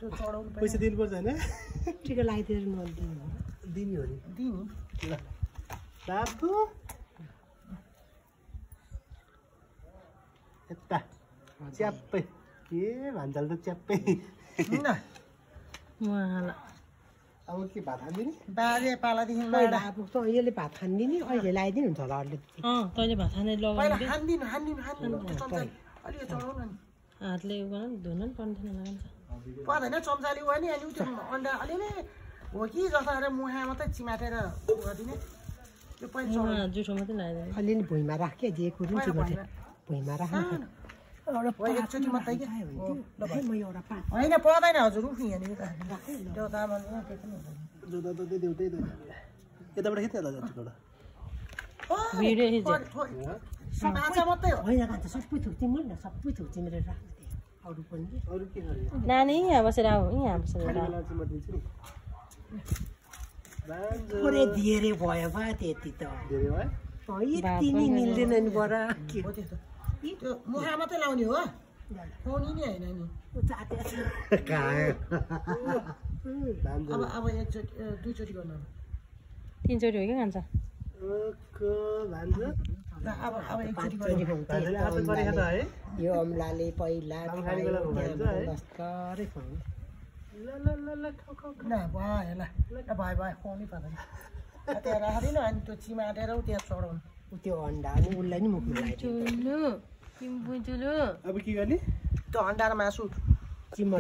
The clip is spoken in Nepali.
त्यो चढाउनु पैसा दिनुपर्छ हैन टिका लगाइदिएर नदिनु दिने हो नि दिनु ल बाबु यता च्याप्पै के भान्जाल त च्याप्पै किन उहाँलाई अब के भात हाल्दिने बाजे पालादेखि पहिला अब त यसले भात खान्दिने अहिले लगाइदिनु हुन्छ होला अरूले तैँले भात खाने पहिला लगाउने खान्दिनु त्यो चम्चा अलि चढाउनु नि हातले उयो गर्न धुन नि पर्ने थिएन लगान्छ पर्दैन चम्चाले भयो नि अनि त्यो अन्डा अलिअलि हो कि जस्तो अरे मुहा मात्रै चिमाटेर गरिदिने त्यो पहिला उहाँ जुठो मात्रै लगाइदिने अलिअलि भुइँमा राख्यो जे कुरो भुइँमा राख्नु एकचोटि मात्रै कि म एउटा पात होइन पर्दैन हजुर उठ्ने यहाँनिर त्यो तामाङ जोदा देउतै यताबाट खेत यता जान्छ एउटा भिडियो खिच्यो माछा मात्रै हो होइन कान्छ सबै थोक तिम्रो न सबै थोक तिम्रो राख्नु अरू पनि अरू के गर्ने नानी यहाँ बसेर आऊ यहाँ बसेर खाली बेला चाहिँ म दिन्छु नि बान्जो पुरै धेरै भयो बा त्यति त धेरै भयो यति नि मिल्दैन नि बडा के हो त्यो त्यो मुहा मात्रै लाउने हो पाउने नि होइन नि बान्जो अब एकचोटि दुईचोटि गर्नु तीनचोटि हो कि खान्छ ओको बान्जो अब एकचोटि भान्जाले आफै गरे खाँदा है यो अम्लाले पहिला खाने बेला भन्छ है लस्करै खुवाउनु ल ल ल ल खाऊ खाऊ न भयो ल भयो खुवाउनै पर्दैन त्यहाँ राख्दिनँ अनि त्यो चिमाटेर त्यहाँ चढाउनु त्यो अन्डा नि उसलाई नि मुखमा लगाइदिनु चुलु किम्बु चुलु अब के गर्ने त्यो अन्डा र मासु चिम्म